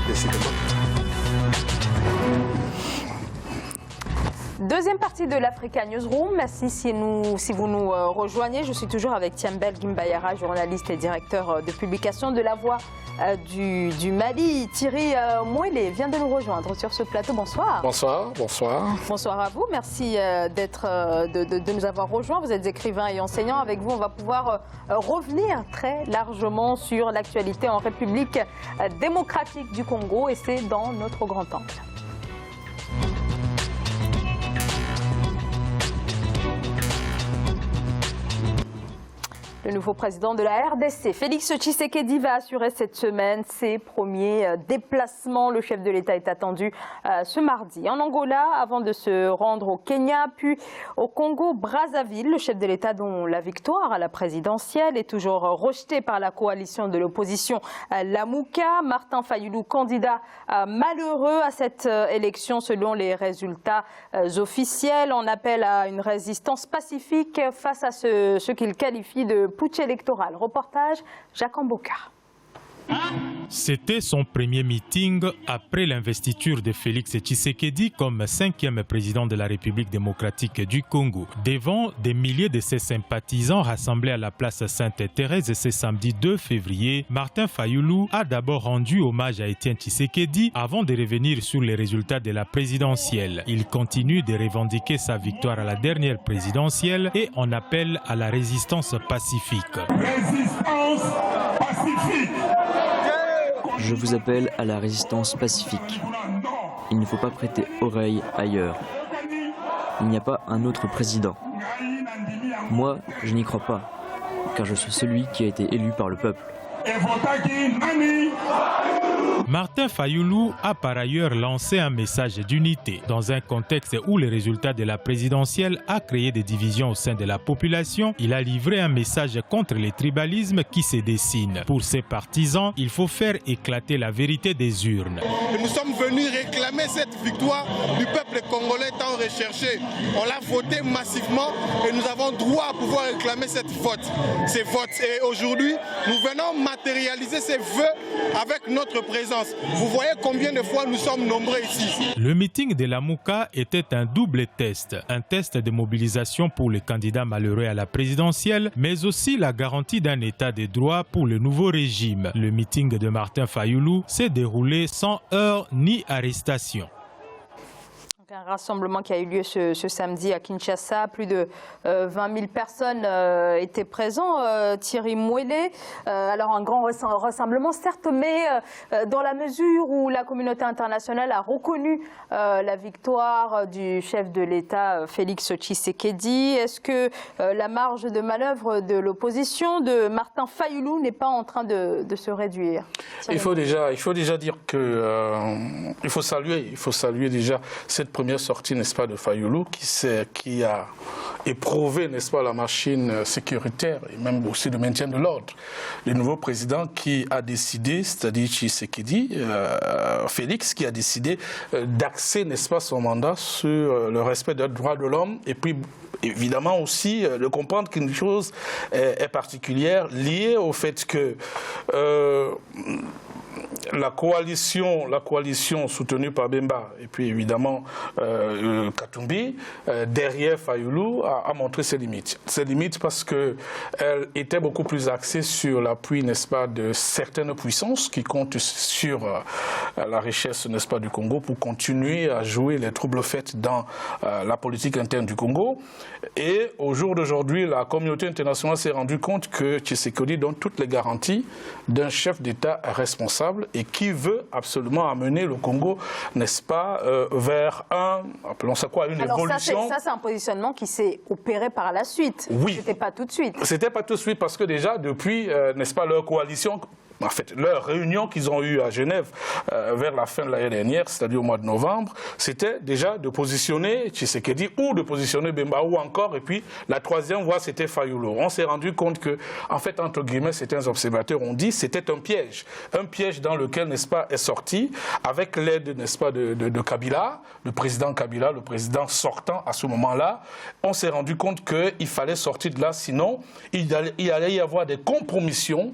Décidément. Deuxième partie de l'Africa Newsroom. Merci si vous nous rejoignez. Je suis toujours avec Tiambel Gimbayara, journaliste et directeur de publication de La Voix du Mali. Thierry Mouélé vient de nous rejoindre sur ce plateau. Bonsoir. Bonsoir, bonsoir. Bonsoir à vous. Merci de nous avoir rejoints. Vous êtes écrivain et enseignant. Avec vous, on va pouvoir revenir très largement sur l'actualité en République démocratique du Congo, et c'est dans notre grand angle. Le nouveau président de la RDC, Félix Tshisekedi, va assurer cette semaine ses premiers déplacements. Le chef de l'État est attendu ce mardi en Angola avant de se rendre au Kenya, puis au Congo-Brazzaville. Le chef de l'État, dont la victoire à la présidentielle est toujours rejetée par la coalition de l'opposition Lamuka. Martin Fayulu, candidat malheureux à cette élection selon les résultats officiels. On appelle à une résistance pacifique face à ce qu'il qualifie de putsch électoral. Reportage Jacques Amboka. C'était son premier meeting après l'investiture de Félix Tshisekedi comme 5e président de la République démocratique du Congo. Devant des milliers de ses sympathisants rassemblés à la place Sainte-Thérèse ce samedi 2 février, Martin Fayulu a d'abord rendu hommage à Étienne Tshisekedi avant de revenir sur les résultats de la présidentielle. Il continue de revendiquer sa victoire à la dernière présidentielle et en appelle à la résistance pacifique. Résistance pacifique! Je vous appelle à la résistance pacifique. Il ne faut pas prêter oreille ailleurs. Il n'y a pas un autre président. Moi, je n'y crois pas, car je suis celui qui a été élu par le peuple. Martin Fayulu a par ailleurs lancé un message d'unité dans un contexte où les résultats de la présidentielle a créé des divisions au sein de la population. Il a livré un message contre les tribalismes qui se dessinent. Pour ses partisans, il faut faire éclater la vérité des urnes. Nous sommes venus réclamer cette victoire du peuple congolais tant recherché. On l'a voté massivement et nous avons droit à pouvoir réclamer ces votes. Et aujourd'hui, nous venons matérialiser ces vœux avec notre présence. Vous voyez combien de fois nous sommes nombreux ici. Le meeting de la Mouka était un double test. Un test de mobilisation pour les candidats malheureux à la présidentielle, mais aussi la garantie d'un état de droit pour le nouveau régime. Le meeting de Martin Fayulu s'est déroulé sans heurts ni arrestation. Un rassemblement qui a eu lieu ce samedi à Kinshasa. Plus de 20 000 personnes étaient présentes. Thierry Mouélé, alors un grand rassemblement certes, mais dans la mesure où la communauté internationale a reconnu la victoire du chef de l'État Félix Tshisekedi, est-ce que la marge de manœuvre de l'opposition de Martin Fayulu n'est pas en train de se réduire? Il faut déjà dire que il faut saluer déjà cette première sortie, n'est-ce pas, de Fayulu qui a éprouvé, n'est-ce pas, la machine sécuritaire et même aussi le maintien de l'ordre. Le nouveau président qui a décidé, c'est-à-dire Tshisekedi, Félix, qui a décidé d'axer, n'est-ce pas, son mandat sur le respect des droits de l'homme et puis évidemment aussi de comprendre qu'une chose est particulière liée au fait que la coalition soutenue par Bemba et puis évidemment Katumbi, derrière Fayulu, a montré ses limites. Ses limites parce qu'elle était beaucoup plus axée sur l'appui, n'est-ce pas, de certaines puissances qui comptent sur la richesse, n'est-ce pas, du Congo pour continuer à jouer les troubles faits dans la politique interne du Congo. Et au jour d'aujourd'hui, la communauté internationale s'est rendue compte que Tshisekedi donne toutes les garanties d'un chef d'État responsable et qui veut absolument amener le Congo, n'est-ce pas, vers appelons ça quoi, une évolution. Ça c'est un positionnement qui s'est opéré par la suite. Oui. C'était pas tout de suite. C'était pas tout de suite parce que déjà depuis, n'est-ce pas, leur coalition, en fait, leur réunion qu'ils ont eue à Genève vers la fin de l'année dernière, c'est-à-dire au mois de novembre, c'était déjà de positionner Tshisekedi ou de positionner Bemba ou encore, et puis la troisième voie, c'était Fayulu. On s'est rendu compte que, en fait, entre guillemets, certains observateurs ont dit c'était un piège dans lequel, n'est-ce pas, est sorti, avec l'aide, n'est-ce pas, de Kabila, le président Kabila, le président sortant à ce moment-là. On s'est rendu compte qu'il fallait sortir de là, sinon il allait y avoir des compromissions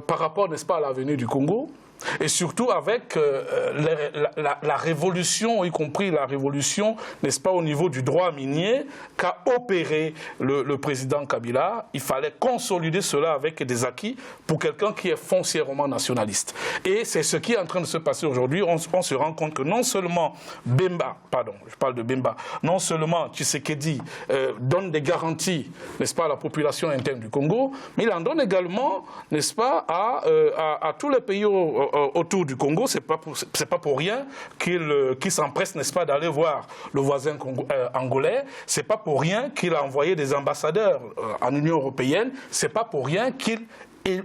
par rapport, n'est-ce pas, à l'avenir du Congo, Et surtout avec la révolution, y compris la révolution, n'est-ce pas, au niveau du droit minier, qu'a opéré le président Kabila. Il fallait consolider cela avec des acquis pour quelqu'un qui est foncièrement nationaliste. Et c'est ce qui est en train de se passer aujourd'hui. On se rend compte que non seulement Bemba, pardon, je parle de Bemba, non seulement Tshisekedi donne des garanties, n'est-ce pas, à la population interne du Congo, mais il en donne également, n'est-ce pas, à tous les pays autour du Congo. C'est pas pour rien qu'il s'empresse, n'est-ce pas, d'aller voir le voisin angolais. C'est pas pour rien qu'il a envoyé des ambassadeurs en Union européenne. C'est pas pour rien qu'il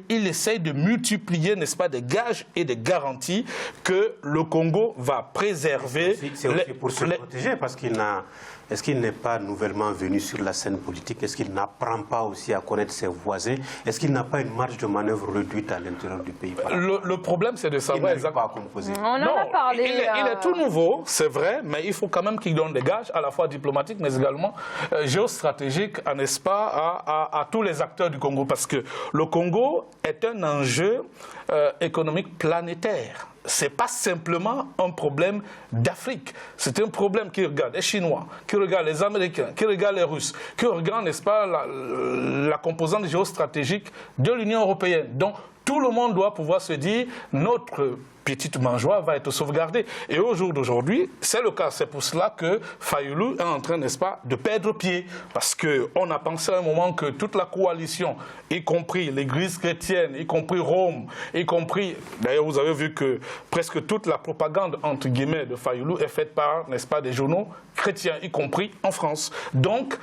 essaye de multiplier, n'est-ce pas, des gages et des garanties que le Congo va préserver. C'est aussi pour se protéger, parce qu'il n'a... Est-ce qu'il n'est pas nouvellement venu sur la scène politique? Est-ce qu'il n'apprend pas aussi à connaître ses voisins? Est-ce qu'il n'a pas une marge de manœuvre réduite à l'intérieur du pays? Le problème, c'est de savoir exactement. On en a parlé. Il est tout nouveau, c'est vrai, mais il faut quand même qu'il donne des gages, à la fois diplomatiques, mais également géostratégiques, n'est-ce pas, à tous les acteurs du Congo. Parce que le Congo est un enjeu économique planétaire. Ce n'est pas simplement un problème d'Afrique. C'est un problème qui regarde les Chinois, qui regarde les Américains, qui regarde les Russes, qui regarde, n'est-ce pas, la composante géostratégique de l'Union européenne. Donc, tout le monde doit pouvoir se dire notre petite mangeoire va être sauvegardée. Et au jour d'aujourd'hui, c'est le cas. C'est pour cela que Fayulu est en train, n'est-ce pas, de perdre pied. Parce qu'on a pensé à un moment que toute la coalition, y compris l'Église chrétienne, y compris Rome, y compris... D'ailleurs, vous avez vu que presque toute la propagande, entre guillemets, de Fayulu est faite par, n'est-ce pas, des journaux chrétiens, y compris en France. Donc,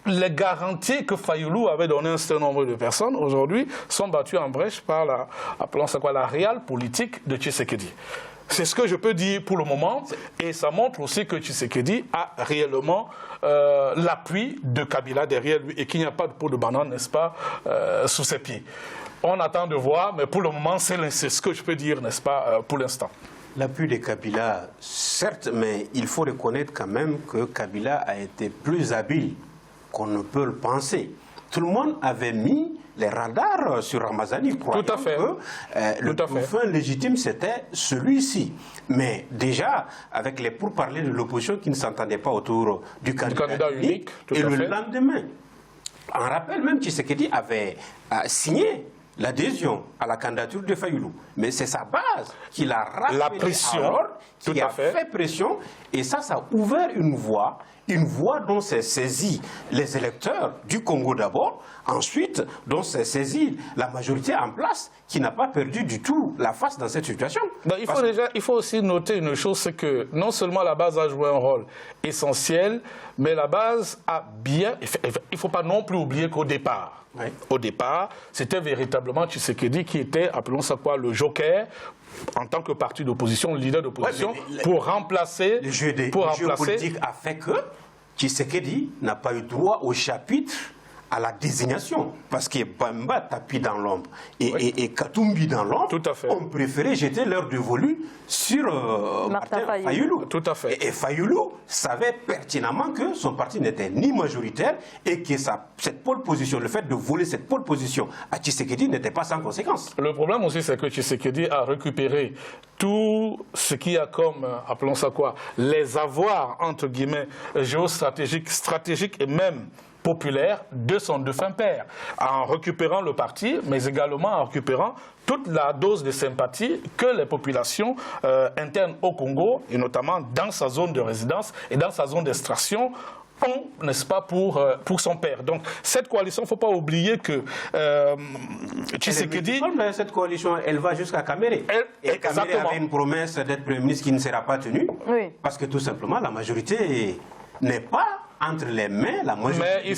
les garanties que Fayulu avait données à un certain nombre de personnes, aujourd'hui, sont battues en brèche par la, appelons ça quoi, la réelle politique de Tshisekedi. C'est ce que je peux dire pour le moment, et ça montre aussi que Tshisekedi a réellement l'appui de Kabila derrière lui, et qu'il n'y a pas de peau de banane, n'est-ce pas, sous ses pieds. On attend de voir, mais pour le moment, c'est ce que je peux dire, n'est-ce pas, pour l'instant. L'appui de Kabila, certes, mais il faut reconnaître quand même que Kabila a été plus habile qu'on ne peut le penser. Tout le monde avait mis les radars sur Ramazani, croyant Tout à fait. que le dauphin légitime, c'était celui-ci. Mais déjà, avec les pourparlers de l'opposition qui ne s'entendaient pas autour du candidat unique, et le lendemain, on rappelle même que Tshisekedi avait signé l'adhésion à la candidature de Fayulu. Mais c'est sa base qu'il a rappelé, la pression, qui a fait pression, et ça a ouvert une voie dont s'est saisi les électeurs du Congo d'abord, ensuite dont s'est saisi la majorité en place, qui n'a pas perdu du tout la face dans cette situation. Ben, il faut aussi noter une chose, c'est que non seulement la base a joué un rôle essentiel, mais la base a bien... Il ne faut pas non plus oublier qu'au départ, oui, au départ, c'était véritablement Tshisekedi qui était, appelons ça quoi, le joker, en tant que parti d'opposition, le leader d'opposition, ouais, pour remplacer... Le jeu politique a fait que Tshisekedi n'a pas eu droit au chapitre à la désignation, parce que Bemba tapis dans l'ombre et Katumbi dans l'ombre ont préféré jeter leur dévolu sur Martin Fayulu. Tout à fait. Et Fayulu savait pertinemment que son parti n'était ni majoritaire et que cette pole position, le fait de voler cette pole position à Tshisekedi n'était pas sans conséquence. Le problème aussi, c'est que Tshisekedi a récupéré tout ce qui a comme, appelons ça quoi, les avoirs, entre guillemets, géostratégiques, stratégiques et même populaire de son défunt père, en récupérant le parti, mais également en récupérant toute la dose de sympathie que les populations internes au Congo, et notamment dans sa zone de résidence et dans sa zone d'extraction, ont, n'est-ce pas, pour son père. Donc, cette coalition, il ne faut pas oublier que Tshisekedi... Mais cette coalition, elle va jusqu'à Kamere. Et Kamere avait une promesse d'être Premier ministre qui ne sera pas tenue, oui, parce que tout simplement, la majorité n'est pas entre les mains, la majorité. Mais il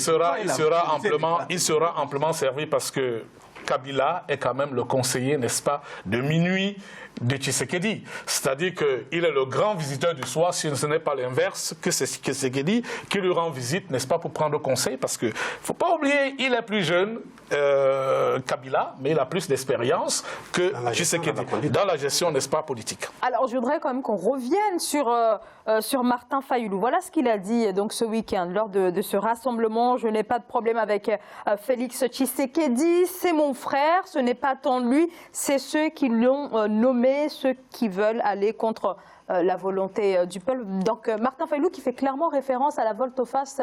sera amplement servi, parce que Kabila est quand même le conseiller, n'est-ce pas, de minuit de Tshisekedi. C'est-à-dire qu'il est le grand visiteur du soir, si ce n'est pas l'inverse, que c'est Tshisekedi qui lui rend visite, n'est-ce pas, pour prendre conseil, parce qu'il ne faut pas oublier, il est plus jeune, Kabila, mais il a plus d'expérience que Tshisekedi dans la gestion, n'est-ce pas, politique. Alors, je voudrais quand même qu'on revienne sur Martin Fayulu. Voilà ce qu'il a dit donc ce week-end lors de ce rassemblement. Je n'ai pas de problème avec Félix Tshisekedi, c'est mon frère, ce n'est pas tant lui, c'est ceux qui l'ont nommé, ceux qui veulent aller contre la volonté du peuple. Donc Martin Fayulu qui fait clairement référence à la volte-face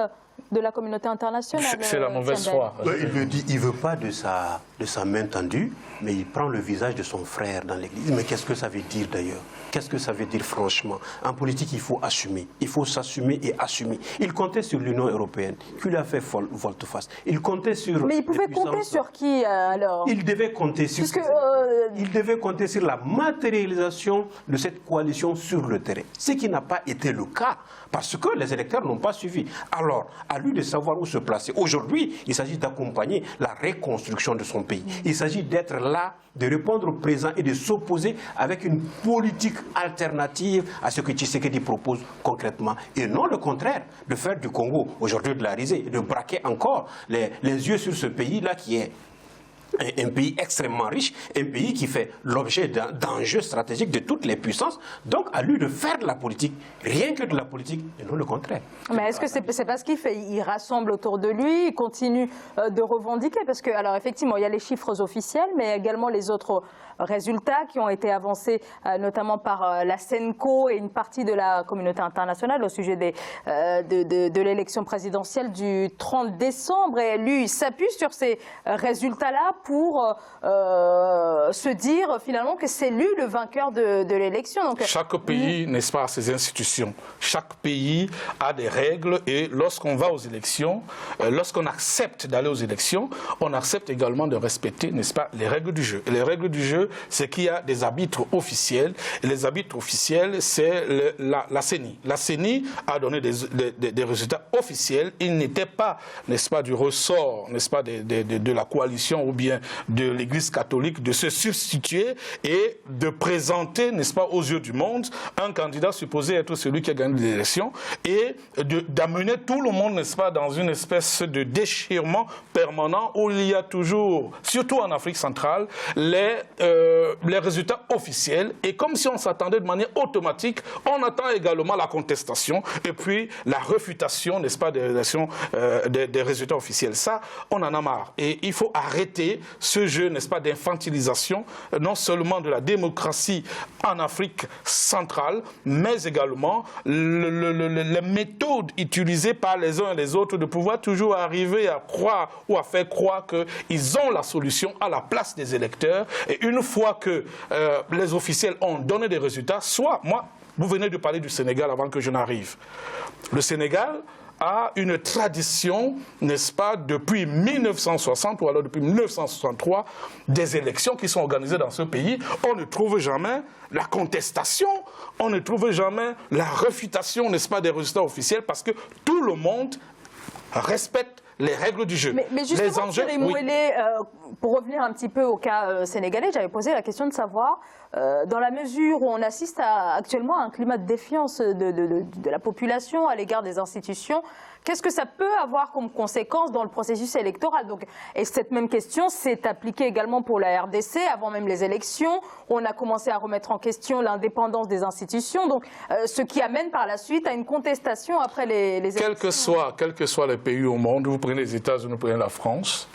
de la communauté internationale. C'est la mauvaise foi. Il le dit, il ne veut pas de sa main tendue, mais il prend le visage de son frère dans l'église. Mais qu'est-ce que ça veut dire d'ailleurs? Qu'est-ce que ça veut dire franchement? En politique, il faut assumer. Il faut s'assumer et assumer. Il comptait sur l'Union européenne, qui lui a fait volte-face. Il comptait sur... Mais il pouvait compter sur qui alors? Il devait compter sur... Il devait compter sur la matérialisation de cette coalition sur le terrain. Ce qui n'a pas été le cas, parce que les électeurs n'ont pas suivi. Alors, à lui de savoir où se placer. Aujourd'hui, il s'agit d'accompagner la reconstruction de son pays. Il s'agit d'être là, de répondre au présent et de s'opposer avec une politique alternative à ce que Tshisekedi propose concrètement. Et non le contraire, de faire du Congo aujourd'hui de la risée, de braquer encore les yeux sur ce pays-là qui est un pays extrêmement riche, un pays qui fait l'objet d'enjeux stratégiques de toutes les puissances. Donc, à lui de faire de la politique, rien que de la politique, et non le contraire. Mais est-ce que c'est pas ce qu'il fait? Il rassemble autour de lui, il continue de revendiquer, parce que, alors effectivement, il y a les chiffres officiels, mais également les autres résultats qui ont été avancés, notamment par la SENCO et une partie de la communauté internationale au sujet de l'élection présidentielle du 30 décembre. Et lui, il s'appuie sur ces résultats-là pour se dire finalement que c'est lui le vainqueur de l'élection. Donc, chaque pays, n'est-ce pas, a ses institutions. Chaque pays a des règles et lorsqu'on va aux élections, lorsqu'on accepte d'aller aux élections, on accepte également de respecter, n'est-ce pas, les règles du jeu. Et les règles du jeu, c'est qu'il y a des arbitres officiels. Et les arbitres officiels, c'est la CENI. La CENI a donné des résultats officiels. Ils n'étaient pas, n'est-ce pas, du ressort, n'est-ce pas, de la coalition ou bien de l'Église catholique de se substituer et de présenter, n'est-ce pas, aux yeux du monde, un candidat supposé être celui qui a gagné les élections et d'amener tout le monde, n'est-ce pas, dans une espèce de déchirement permanent où il y a toujours, surtout en Afrique centrale, les résultats officiels et comme si on s'attendait de manière automatique, on attend également la contestation et puis la réfutation, n'est-ce pas, des résultats officiels. Ça, on en a marre et il faut arrêter ce jeu, n'est-ce pas, d'infantilisation, non seulement de la démocratie en Afrique centrale, mais également les méthodes utilisées par les uns et les autres de pouvoir toujours arriver à croire ou à faire croire qu'ils ont la solution à la place des électeurs. Et une fois que les officiels ont donné des résultats, soit, moi, vous venez de parler du Sénégal avant que je n'arrive. Le Sénégal a une tradition, n'est-ce pas, depuis 1960 ou alors depuis 1963, des élections qui sont organisées dans ce pays. On ne trouve jamais la contestation, on ne trouve jamais la réfutation, n'est-ce pas, des résultats officiels parce que tout le monde respecte les règles du jeu. Mais justement, les enjeux, pour revenir un petit peu au cas sénégalais, j'avais posé la question de savoir, dans la mesure où on assiste actuellement à un climat de défiance de la population à l'égard des institutions, qu'est-ce que ça peut avoir comme conséquence dans le processus électoral? Donc, et cette même question s'est appliquée également pour la RDC, avant même les élections. On a commencé à remettre en question l'indépendance des institutions, donc, ce qui amène par la suite à une contestation après les élections. Quel que soit le pays au monde, vous prenez les États-Unis, vous prenez la France,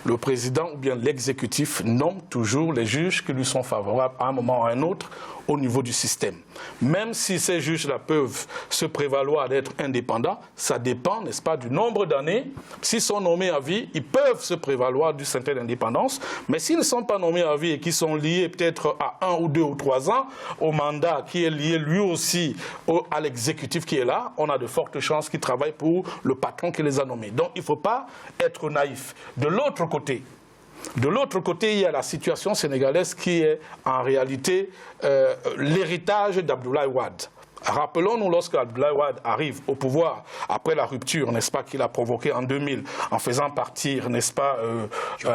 le président ou bien l'exécutif nomme toujours les juges qui lui sont favorables à un moment ou à un autre au niveau du système. Même si ces juges-là peuvent se prévaloir d'être indépendants, ça dépend, n'est-ce pas, du nombre d'années. S'ils sont nommés à vie, ils peuvent se prévaloir d'une certaine indépendance, mais s'ils ne sont pas nommés à vie et qui sont liés peut-être à 1 ou 2 ou 3 ans au mandat qui est lié lui aussi à l'exécutif qui est là, on a de fortes chances qu'ils travaillent pour le patron qui les a nommés. Donc il ne faut pas être naïf. De l'autre côté, il y a la situation sénégalaise qui est en réalité l'héritage d'Abdoulaye Wade. Rappelons-nous, lorsque Abdoulaye Wade arrive au pouvoir, après la rupture, n'est-ce pas, qu'il a provoquée en 2000, en faisant partir, n'est-ce pas,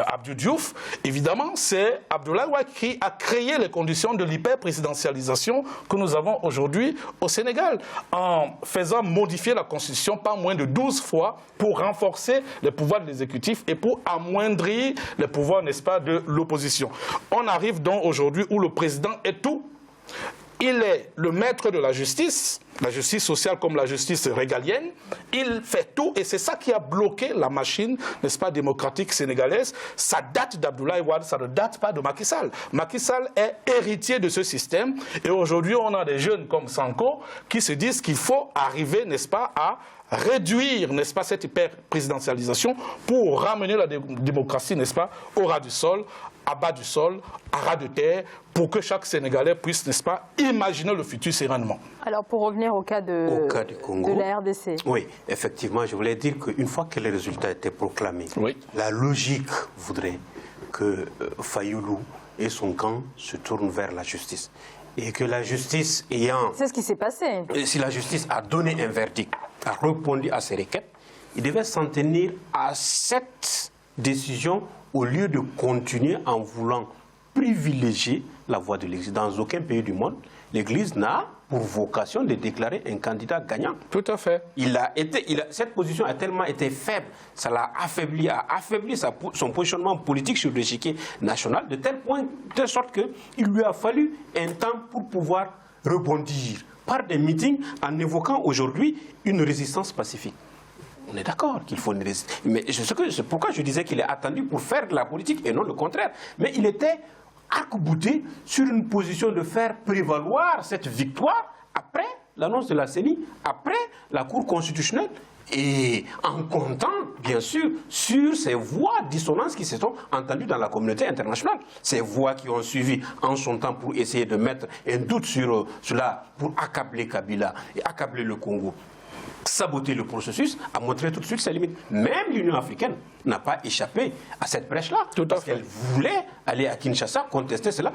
Abdou Diouf, évidemment, c'est Abdoulaye Wade qui a créé les conditions de l'hyper-présidentialisation que nous avons aujourd'hui au Sénégal, en faisant modifier la Constitution pas moins de 12 fois pour renforcer les pouvoirs de l'exécutif et pour amoindrir les pouvoirs, n'est-ce pas, de l'opposition. On arrive donc aujourd'hui où le président est tout. il est le maître de la justice sociale comme la justice régalienne, il fait tout et c'est ça qui a bloqué la machine, n'est-ce pas, démocratique sénégalaise. Ça date d'Abdoulaye Wade, ça ne date pas de Macky Sall. Macky Sall est héritier de ce système et aujourd'hui on a des jeunes comme Sanko qui se disent qu'il faut arriver, n'est-ce pas, à réduire, n'est-ce pas, cette hyper-présidentialisation pour ramener la démocratie, n'est-ce pas, au ras du sol, à bas du sol, à ras de terre, pour que chaque Sénégalais puisse, n'est-ce pas, imaginer le futur sereinement. Alors, pour revenir au cas du Congo, de la RDC. Oui, effectivement, je voulais dire qu'une fois que les résultats étaient proclamés, la logique voudrait que Fayoulou et son camp se tournent vers la justice. Et que la justice ayant... C'est ce qui s'est passé. Si la justice a donné un verdict, a répondu à ces requêtes, il devait s'en tenir à cette décision au lieu de continuer en voulant privilégier la voie de l'Église. Dans aucun pays du monde, l'Église n'a pour vocation de déclarer un candidat gagnant. Tout à fait. Cette position a tellement été faible, ça l'a affaibli, a affaibli son positionnement politique sur l'échiquier national, de telle sorte qu'il lui a fallu un temps pour pouvoir rebondir par des meetings en évoquant aujourd'hui une résistance pacifique. On est d'accord qu'il faut une résistance. Mais c'est pourquoi je disais qu'il est attendu pour faire de la politique et non le contraire. Mais il était arc-bouté sur une position de faire prévaloir cette victoire après l'annonce de la CENI, après la Cour constitutionnelle, et en comptant, bien sûr, sur ces voix dissonances qui se sont entendues dans la communauté internationale. Ces voix qui ont suivi en son temps pour essayer de mettre un doute sur cela, pour accabler Kabila et accabler le Congo. Saboter le processus, a montré tout de suite ses limites. Même l'Union africaine n'a pas échappé à cette brèche-là, parce qu'elle voulait aller à Kinshasa contester cela.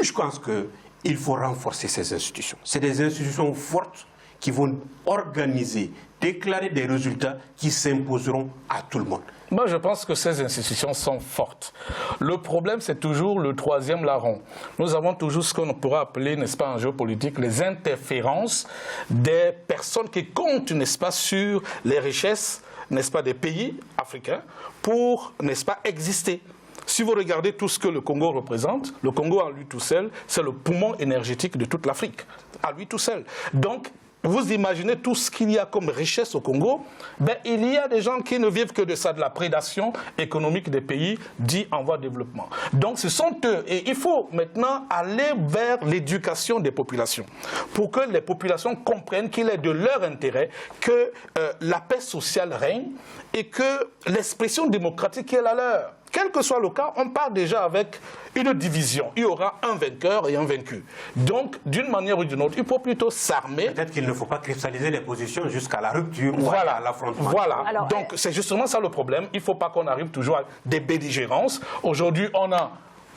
Je pense qu'il faut renforcer ces institutions. C'est des institutions fortes qui vont organiser, déclarer des résultats qui s'imposeront à tout le monde. Moi, je pense que ces institutions sont fortes. Le problème, c'est toujours le troisième larron. Nous avons toujours ce qu'on pourrait appeler, n'est-ce pas, en géopolitique, les interférences des personnes qui comptent, n'est-ce pas, sur les richesses, n'est-ce pas, des pays africains pour, n'est-ce pas, exister. Si vous regardez tout ce que le Congo représente, le Congo à lui tout seul, c'est le poumon énergétique de toute l'Afrique, à lui tout seul. Donc, vous imaginez tout ce qu'il y a comme richesse au Congo, ben, il y a des gens qui ne vivent que de ça, de la prédation économique des pays dits en voie de développement. Donc ce sont eux. Et il faut maintenant aller vers l'éducation des populations pour que les populations comprennent qu'il est de leur intérêt que la paix sociale règne et que l'expression démocratique est la leur. Quel que soit le cas, on part déjà avec une division. Il y aura un vainqueur et un vaincu. Donc, d'une manière ou d'une autre, il faut plutôt s'armer. Peut-être qu'il ne faut pas cristalliser les positions jusqu'à la rupture ou à l'affrontement. Voilà. Alors, donc, c'est justement ça le problème. Il ne faut pas qu'on arrive toujours à des belligérances. Aujourd'hui, on a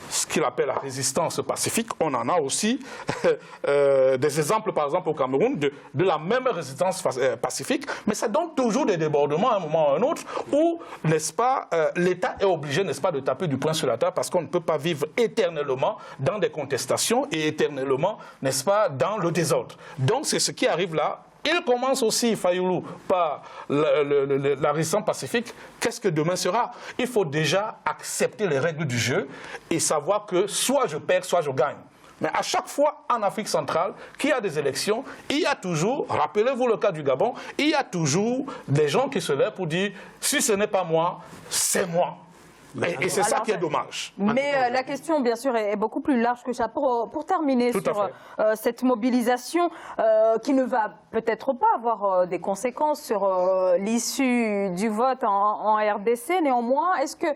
ce qu'il appelle la résistance pacifique. On en a aussi des exemples, par exemple, au Cameroun, de la même résistance pacifique, mais ça donne toujours des débordements à un moment ou à un autre, où, n'est-ce pas, l'État est obligé, n'est-ce pas, de taper du poing sur la table, parce qu'on ne peut pas vivre éternellement dans des contestations et éternellement, n'est-ce pas, dans le désordre. Donc, c'est ce qui arrive là. Il commence aussi, Fayoulou, par la résistance pacifique. Qu'est-ce que demain sera? Il faut déjà accepter les règles du jeu et savoir que soit je perds, soit je gagne. Mais à chaque fois, en Afrique centrale, qu'il y a des élections, il y a toujours, rappelez-vous le cas du Gabon, il y a toujours des gens qui se lèvent pour dire « si ce n'est pas moi, c'est moi ». Et c'est ça qui est dommage. Mais la question, bien sûr, est beaucoup plus large que ça. Pour terminer sur cette mobilisation qui ne va peut-être pas avoir des conséquences sur l'issue du vote en RDC, néanmoins, est-ce que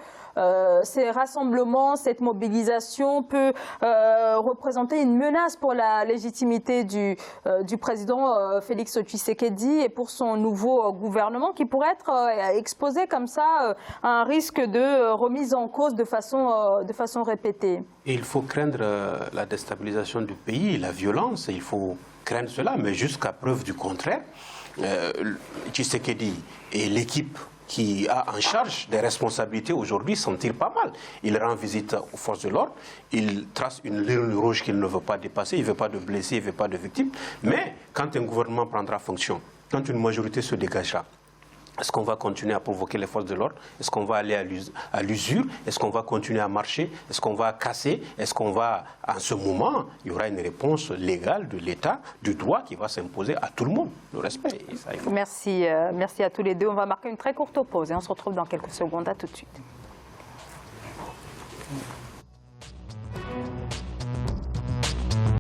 ces rassemblements, cette mobilisation peut représenter une menace pour la légitimité du président Félix Tshisekedi et pour son nouveau gouvernement qui pourrait être exposé comme ça à un risque de remise en cause de façon répétée? Et il faut craindre la déstabilisation du pays, la violence, il faut craindre cela, mais jusqu'à preuve du contraire, Tshisekedi et l'équipe qui a en charge des responsabilités aujourd'hui s'en tire pas mal. Il rend visite aux forces de l'ordre, il trace une ligne rouge qu'il ne veut pas dépasser, il ne veut pas de blessés, il ne veut pas de victimes. Mais quand un gouvernement prendra fonction, quand une majorité se dégagera, Est-ce qu'on va continuer à provoquer les forces de l'ordre? Est-ce qu'on va aller à l'usure? Est-ce qu'on va continuer à marcher? Est-ce qu'on va casser? Est-ce qu'on va... En ce moment, il y aura une réponse légale de l'État, du droit qui va s'imposer à tout le monde, le respect. Et ça, merci à tous les deux. On va marquer une très courte pause et on se retrouve dans quelques secondes. À tout de suite.